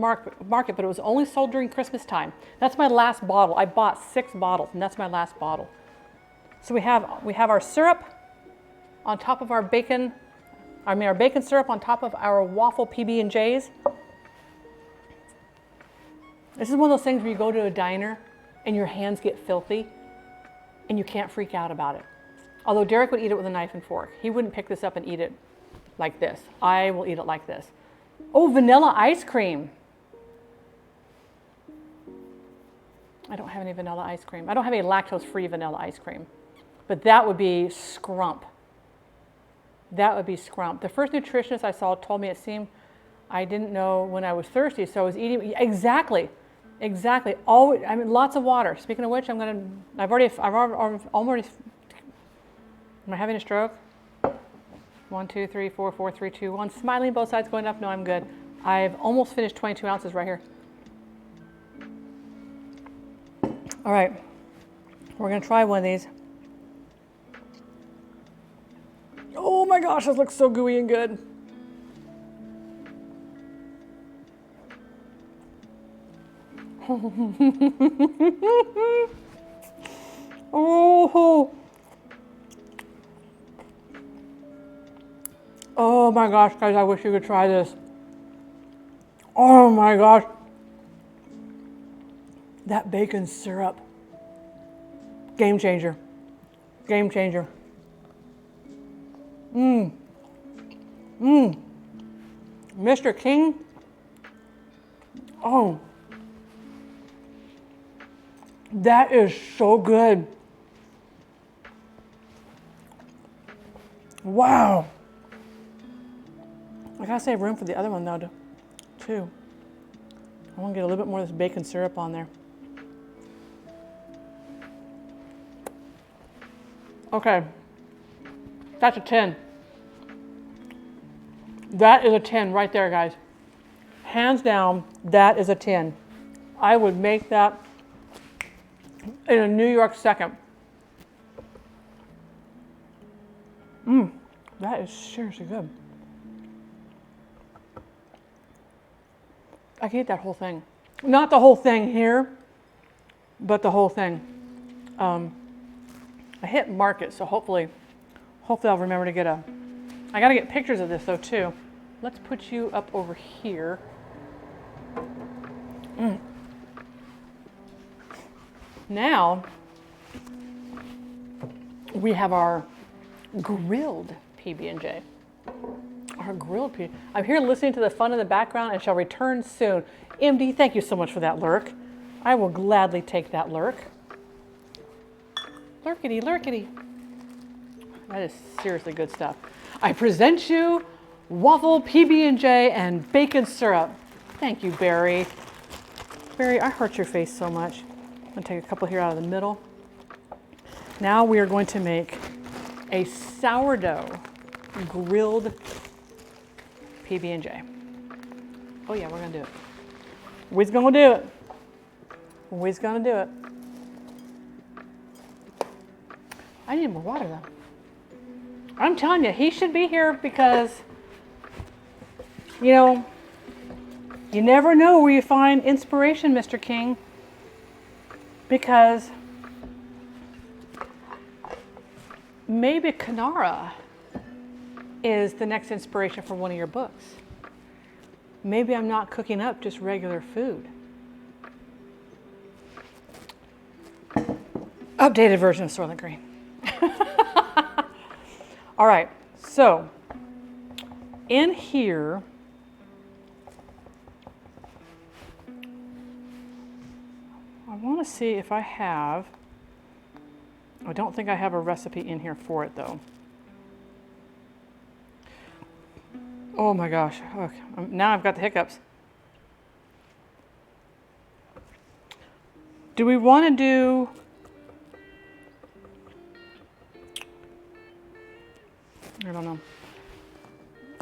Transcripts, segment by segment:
market, but it was only sold during Christmas time. That's my last bottle. I bought 6 bottles, and that's my last bottle. So we have our syrup on top of our bacon. Our bacon syrup on top of our waffle PB&Js. This is one of those things where you go to a diner and your hands get filthy and you can't freak out about it. Although Derek would eat it with a knife and fork. He wouldn't pick this up and eat it like this. I will eat it like this. Oh, vanilla ice cream. I don't have any vanilla ice cream. I don't have any lactose-free vanilla ice cream. But that would be scrump. That would be scrump. The first nutritionist I saw told me it seemed I didn't know when I was thirsty, so I was eating. Exactly. Always, lots of water. Speaking of which, I've already, am I having a stroke? 1, 2, 3, 4, 4, 3, 2, 1. Smiling both sides going up. No, I'm good. I've almost finished 22 ounces right here. All right, we're gonna try one of these. Oh my gosh, this looks so gooey and good. Oh my gosh, guys, I wish you could try this. Oh my gosh. That bacon syrup. Game changer. Game changer. Mr. King. Oh. That is so good. Wow. I gotta save room for the other one though, too. I want to get a little bit more of this bacon syrup on there. Okay. That's a 10. That is a 10 right there, guys. Hands down, that is a 10. I would make that in a New York second. That is seriously good. I can eat that whole thing. Not the whole thing here, but the whole thing. I hit market, so hopefully I'll remember to get I gotta get pictures of this though too. Let's put you up over here. Now, we have our grilled PB&J. Our grilled PB. I'm here listening to the fun in the background and shall return soon. MD, thank you so much for that lurk. I will gladly take that lurk. Lurkity, lurkity. That is seriously good stuff. I present you waffle PB&J and bacon syrup. Thank you, Barry. Barry, I hurt your face so much. I'm gonna take a couple here out of the middle. Now we are going to make a sourdough grilled PB&J. Oh yeah, we're gonna do it. We's gonna do it. We's gonna do it. I need more water though. I'm telling you, he should be here because, you know, you never know where you find inspiration, Mr. King. Because maybe Kanara is the next inspiration for one of your books. Maybe I'm not cooking up just regular food. Updated version of Soylent Green. All right, so in here, I want to see if I have, I don't think I have a recipe in here for it though. Oh my gosh, okay. Now I've got the hiccups. Do we want to do, I don't know.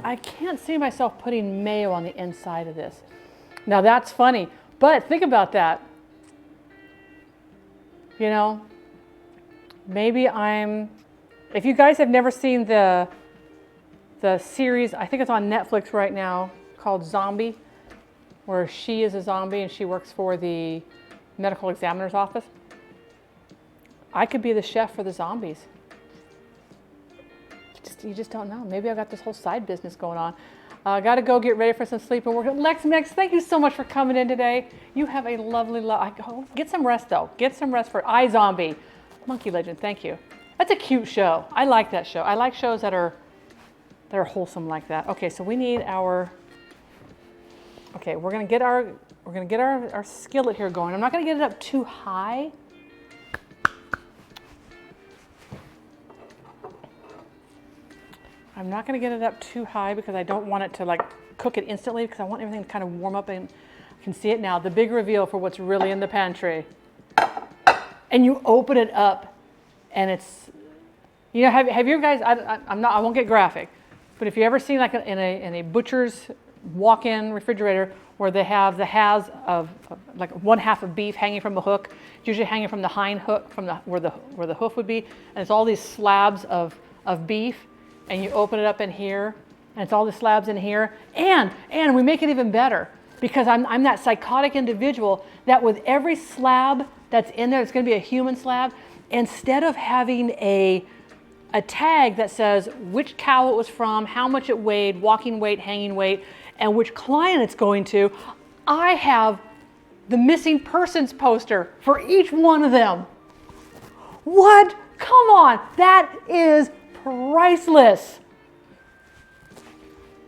I can't see myself putting mayo on the inside of this. Now that's funny, but think about that. You know, maybe if you guys have never seen the series, I think it's on Netflix right now, called Zombie, where she is a zombie and she works for the medical examiner's office. I could be the chef for the zombies. You just don't know. Maybe I've got this whole side business going on. Got to go get ready for some sleep and work. Lex Mix, thank you so much for coming in today. You have a lovely, get some rest though. Get some rest for iZombie. Monkey Legend, thank you. That's a cute show. I like that show. I like shows that are wholesome like that. Okay, so we need our, okay, we're gonna get our skillet here going. I'm not gonna get it up too high. I'm not going to get it up too high because I don't want it to like cook it instantly, because I want everything to kind of warm up, and you can see it now. The big reveal for what's really in the pantry. And you open it up and it's, you know, have you guys, I won't get graphic, but if you ever seen like in a butcher's walk-in refrigerator where they have the halves of like one half of beef hanging from a hook, it's usually hanging from the hind hook, from where the hoof would be, and it's all these slabs of beef. And you open it up in here, and it's all the slabs in here. And we make it even better, because I'm that psychotic individual that with every slab that's in there, it's gonna be a human slab, instead of having a tag that says which cow it was from, how much it weighed, walking weight, hanging weight, and which client it's going to, I have the missing persons poster for each one of them. What? Come on, that is priceless.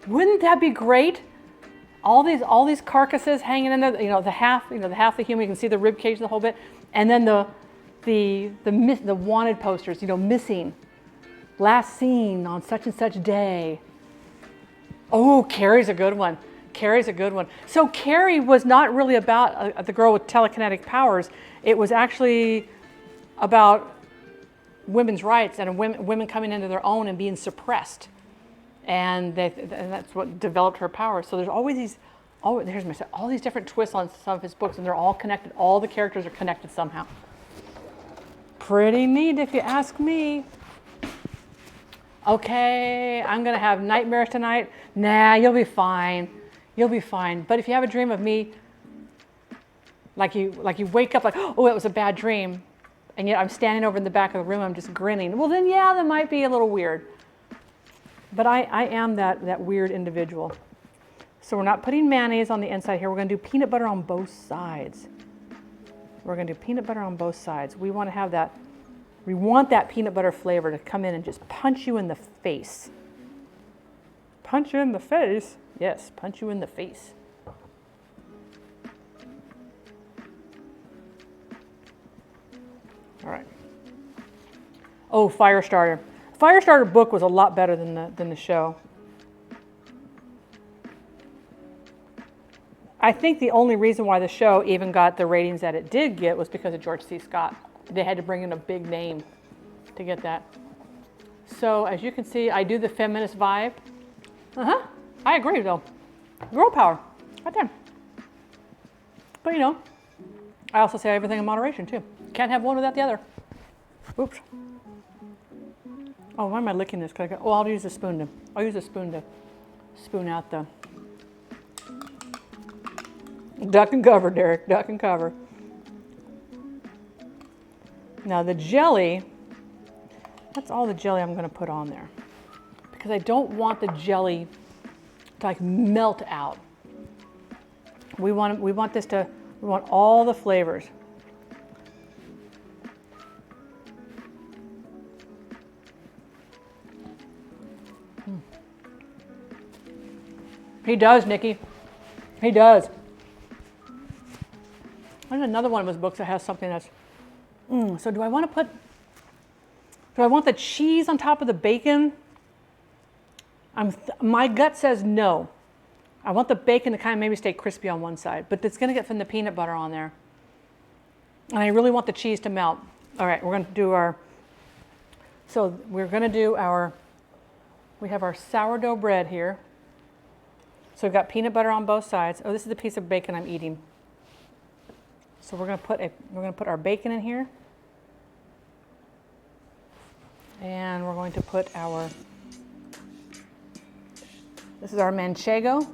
Wouldn't that be great? All these carcasses hanging in there, you know, the half the human, you can see the rib cage, the whole bit, and then the wanted posters, you know, missing, last seen on such and such day. Oh, Carrie's a good one. Carrie's a good one. So Carrie was not really about the girl with telekinetic powers. It was actually about women's rights and women coming into their own and being suppressed, and that's what developed her power. So there's always these, all these different twists on some of his books, and they're all connected. All the characters are connected somehow. Pretty neat, if you ask me. Okay, I'm gonna have nightmares tonight. Nah, you'll be fine. You'll be fine. But if you have a dream of me, like you wake up like, oh, it was a bad dream, and yet I'm standing over in the back of the room, I'm just grinning. Well, then, yeah, that might be a little weird. But I am that weird individual. So we're not putting mayonnaise on the inside here. We're going to do peanut butter on both sides. We're going to do peanut butter on both sides. We want to have that. We want that peanut butter flavor to come in and just punch you in the face. Punch you in the face? Yes, punch you in the face. All right. Oh, Firestarter. Firestarter book was a lot better than the show. I think the only reason why the show even got the ratings that it did get was because of George C. Scott. They had to bring in a big name to get that. So as you can see, I do the feminist vibe. I agree though. Girl power, right there. But you know, I also say everything in moderation too. Can't have one without the other. Oops. Oh, why am I licking this? I'll use a spoon to spoon out the. Duck and cover, Derek, duck and cover. Now the jelly, that's all the jelly I'm gonna put on there, because I don't want the jelly to like melt out. We want all the flavors. He does, Nikki. He does. There's another one of his books that has something that's. So do I want the cheese on top of the bacon? My gut says no. I want the bacon to kind of maybe stay crispy on one side, but it's going to get from the peanut butter on there. And I really want the cheese to melt. All right, we're going to do our. So we're going to do our. We have our sourdough bread here. So we've got peanut butter on both sides. Oh, this is the piece of bacon I'm eating. So we're going to put our bacon in here. And we're going to put this is our manchego.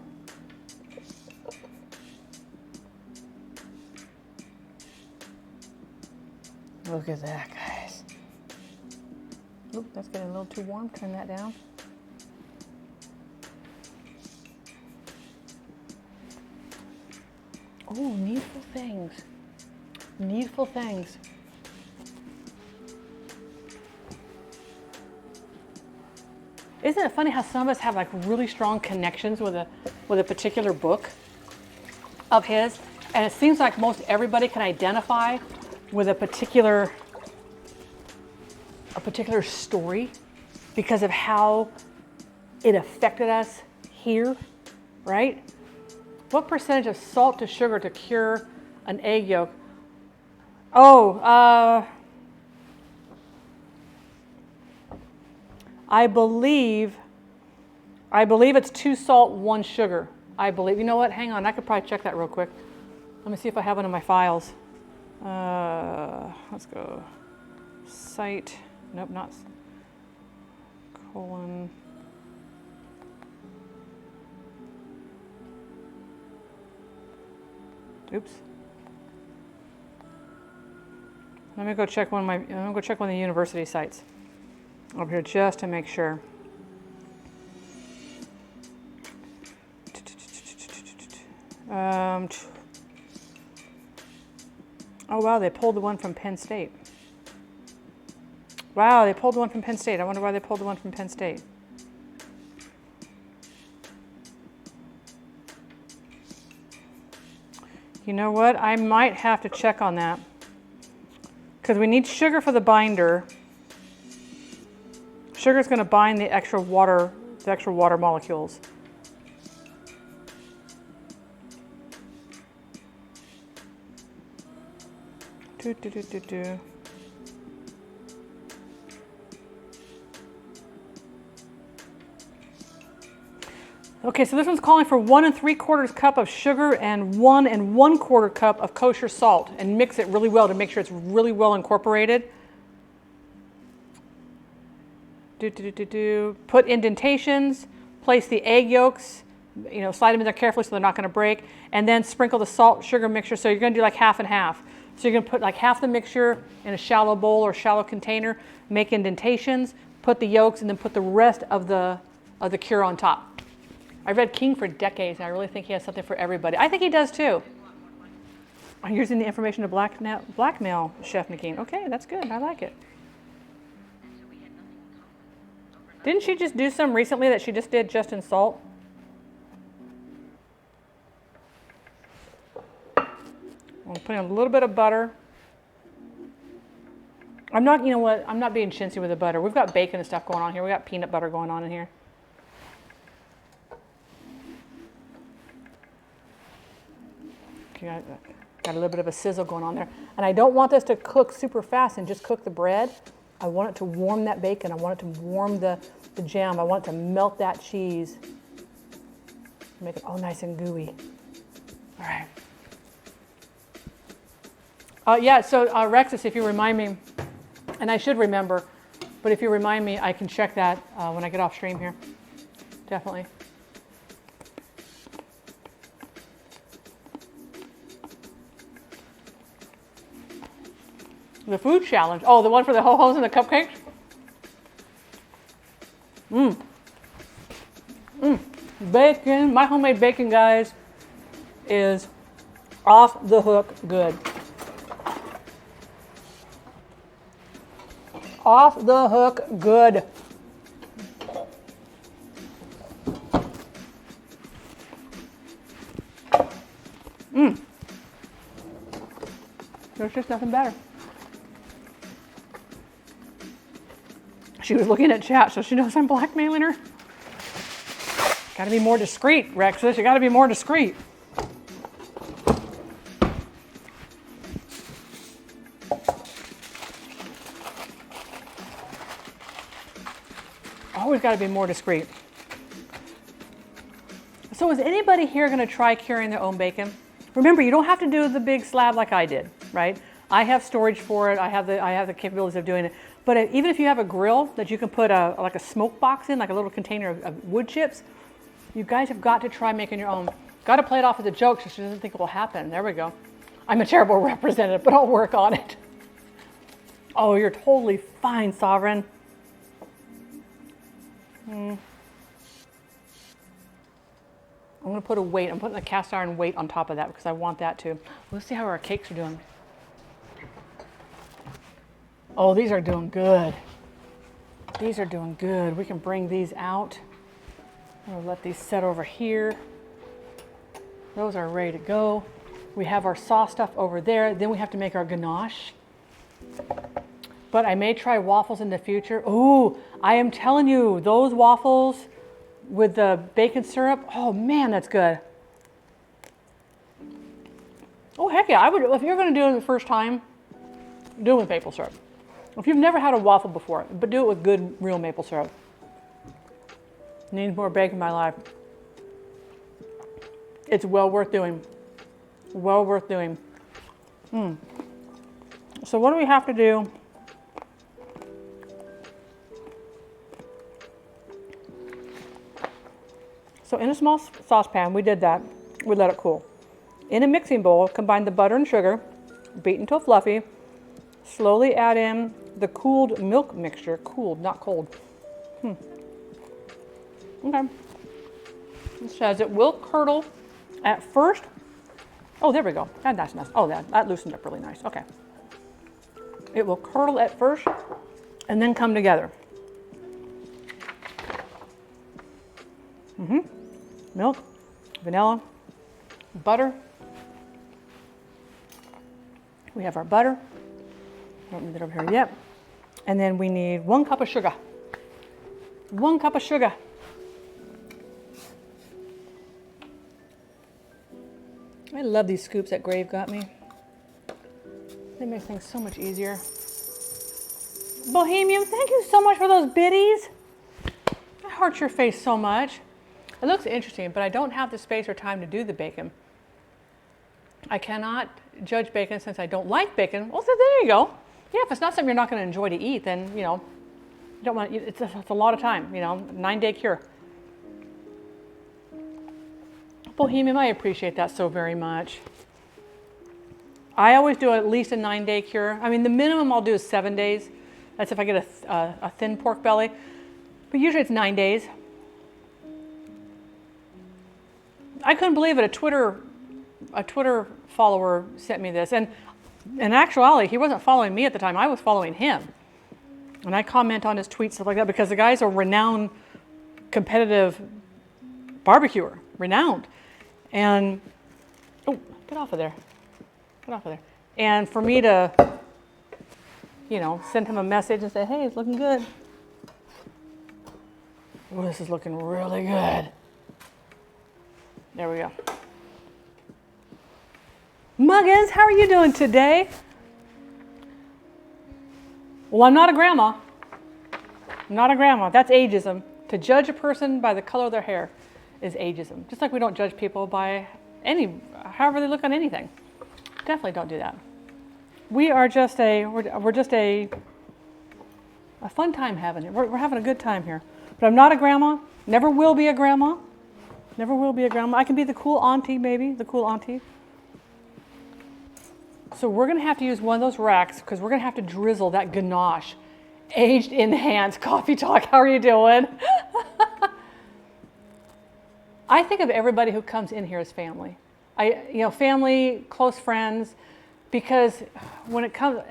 Look at that, guys. Oop, that's getting a little too warm. Turn that down. Oh, needful things. Needful things. Isn't it funny how some of us have like really strong connections with a particular book of his, and it seems like most everybody can identify with a particular story because of how it affected us here, right? What percentage of salt to sugar to cure an egg yolk? Oh, I believe it's 2 salt, 1 sugar. I believe. You know what? Hang on. I could probably check that real quick. Let me see if I have it in my files. Let's go. Site. Nope, not colon. Oops. Let me go check one of the university sites over here just to make sure. Oh wow, they pulled the one from Penn State. Wow, they pulled the one from Penn State. I wonder why they pulled the one from Penn State. You know what? I might have to check on that. Because we need sugar for the binder. Sugar is going to bind the extra water molecules. Okay, so this one's calling for 1 3/4 cup of sugar and 1 1/4 cup of kosher salt, and mix it really well to make sure it's really well incorporated. Put indentations, place the egg yolks, slide them in there carefully so they're not going to break, and then sprinkle the salt sugar mixture. So you're going to do like half and half. So you're going to put like half the mixture in a shallow bowl or shallow container, make indentations, put the yolks, and then put the rest of the cure on top. I've read King for decades, and I really think he has something for everybody. I think he does too. I'm using the information to blackmail Chef Nikeen. Okay, that's good. I like it. Didn't she just do some recently that she just did just in salt? I'm putting a little bit of butter. I'm not being chintzy with the butter. We've got bacon and stuff going on here. We got peanut butter going on in here. Okay, got a little bit of a sizzle going on there. And I don't want this to cook super fast and just cook the bread. I want it to warm that bacon. I want it to warm the jam. I want it to melt that cheese. Make it all nice and gooey. All right. Yeah, so Rexus, if you remind me, and I should remember, but if you remind me, I can check that when I get off stream here. Definitely. The food challenge. Oh, the one for the ho-hos and the cupcakes? Bacon. My homemade bacon, guys, is off the hook good. Off the hook good. There's just nothing better. She was looking at chat, so she knows I'm blackmailing her. Got to be more discreet, Rexus. You got to be more discreet. Always got to be more discreet. So is anybody here going to try curing their own bacon? Remember, you don't have to do the big slab like I did, right? I have storage for it. I have the capabilities of doing it. But even if you have a grill that you can put like a smoke box in, like a little container of wood chips, you guys have got to try making your own. Got to play it off as a joke so she doesn't think it will happen. There we go. I'm a terrible representative, but I'll work on it. Oh, you're totally fine, Sovereign. I'm gonna put a weight, I'm putting a cast iron weight on top of that because I want that too. Let's see how our cakes are doing. Oh, these are doing good. These are doing good. We can bring these out. I'm gonna let these set over here. Those are ready to go. We have our sauce stuff over there. Then we have to make our ganache. But I may try waffles in the future. Ooh, I am telling you, those waffles with the bacon syrup, oh man, that's good. Oh heck yeah, I would, if you're gonna do it the first time, do it with maple syrup. If you've never had a waffle before, but do it with good real maple syrup. Need more bacon in my life. It's well worth doing. Well worth doing. So what do we have to do? So in a small saucepan, we did that. We let it cool. In a mixing bowl, combine the butter and sugar, beat until fluffy. Slowly add in the cooled milk mixture. Cooled, not cold. Okay. It says it will curdle at first. Oh, there we go. That's nice. Oh, that loosened up really nice. Okay. It will curdle at first and then come together. Milk, vanilla, butter. We have our butter. Don't need that over here yet. And then we need 1 cup of sugar. 1 cup of sugar. I love these scoops that Grave got me. They make things so much easier. Bohemian, thank you so much for those biddies. I heart your face so much. It looks interesting, but I don't have the space or time to do the bacon. I cannot judge bacon since I don't like bacon. Well, so there you go. Yeah, if it's not something you're not going to enjoy to eat, then, you know, you don't want. It's a lot of time, you know, 9-day cure. Bohemian, I appreciate that so very much. I always do at least a 9-day cure. I mean, the minimum I'll do is 7 days. That's if I get a thin pork belly. But usually it's 9 days. I couldn't believe it. A Twitter follower sent me this. And in actuality, he wasn't following me at the time. I was following him. And I comment on his tweets, stuff like that, because the guy's a renowned competitive barbecuer. Renowned. And, oh, get off of there. Get off of there. And for me to, you know, send him a message and say, hey, it's looking good. Oh, this is looking really good. There we go. Muggins, how are you doing today? Well, I'm not a grandma. I'm not a grandma. That's ageism. To judge a person by the color of their hair is ageism. Just like we don't judge people by however they look on anything. Definitely don't do that. We are just we're just a fun time having it. We're having a good time here. But I'm not a grandma. Never will be a grandma. Never will be a grandma. I can be the cool auntie, maybe, the cool auntie. So we're going to have to use one of those racks because we're going to have to drizzle that ganache. Aged in the hands. Coffee Talk, how are you doing? I think of everybody who comes in here as family. Family, close friends, because when it comes,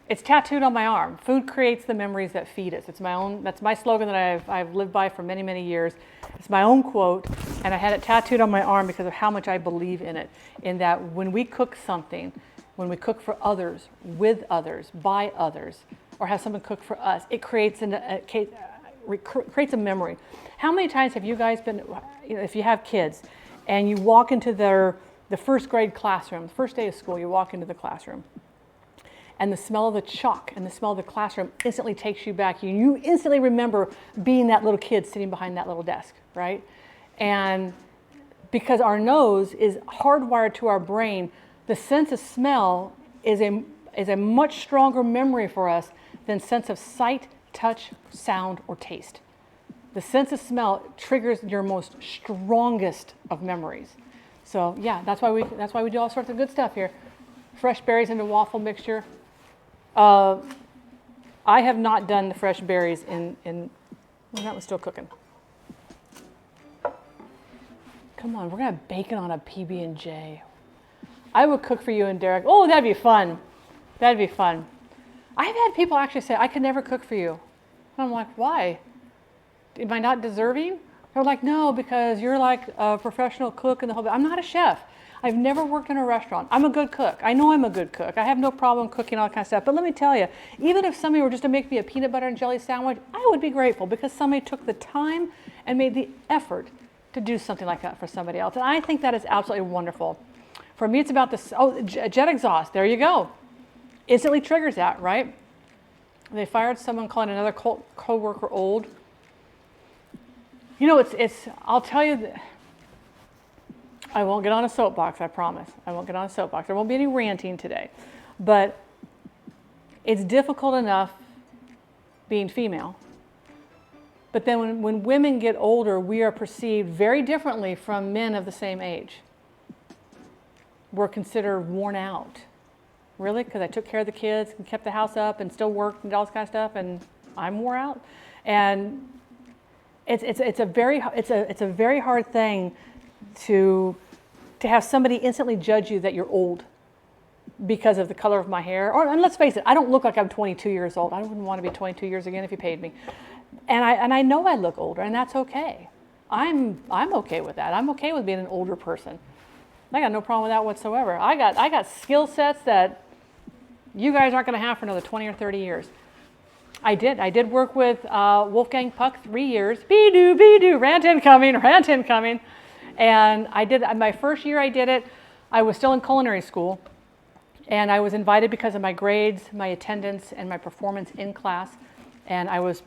it's tattooed on my arm. Food creates the memories that feed us. It's my own, that's my slogan that I've lived by for many, many years. It's my own quote, and I had it tattooed on my arm because of how much I believe in it. In that when we cook something, when we cook for others, with others, by others, or have someone cook for us, it creates creates a memory. How many times have you guys been, if you have kids, and you walk into the first grade classroom, the first day of school, you walk into the classroom, and the smell of the chalk and the smell of the classroom instantly takes you back. You instantly remember being that little kid sitting behind that little desk, right? And because our nose is hardwired to our brain, the sense of smell is a much stronger memory for us than sense of sight, touch, sound, or taste. The sense of smell triggers your most strongest of memories. So yeah, that's why we do all sorts of good stuff here. Fresh berries into waffle mixture. I have not done the fresh berries well, that was still cooking. Come on, we're gonna have bacon on a PB&J. I would cook for you and Derek. Oh, that'd be fun. That'd be fun. I've had people actually say, I could never cook for you. And I'm like, why? Am I not deserving? They're like, no, because you're like a professional cook and the whole bit. I'm not a chef. I've never worked in a restaurant. I'm a good cook. I know I'm a good cook. I have no problem cooking all that kind of stuff. But let me tell you, even if somebody were just to make me a peanut butter and jelly sandwich, I would be grateful because somebody took the time and made the effort to do something like that for somebody else. And I think that is absolutely wonderful. For me, it's about this, jet exhaust. There you go. Instantly triggers that, right? They fired someone calling another co-worker old. You know, I'll tell you, I won't get on a soapbox, I promise. I won't get on a soapbox. There won't be any ranting today. But it's difficult enough being female. But then when women get older, we are perceived very differently from men of the same age. We're considered worn out. Really? Because I took care of the kids and kept the house up and still worked and all this kind of stuff, and I'm wore out. And it's a very hard thing to have somebody instantly judge you that you're old because of the color of my hair. And let's face it, I don't look like I'm 22 years old. I wouldn't want to be 22 years again if you paid me. And I know I look older, and that's okay. I'm okay with that. I'm okay with being an older person. I got no problem with that whatsoever. I got skill sets that you guys aren't going to have for another 20 or 30 years. I did work with Wolfgang Puck 3 years. Be-do, rant incoming. And I did, my first year I did it, I was still in culinary school. And I was invited because of my grades, my attendance, and my performance in class. And I was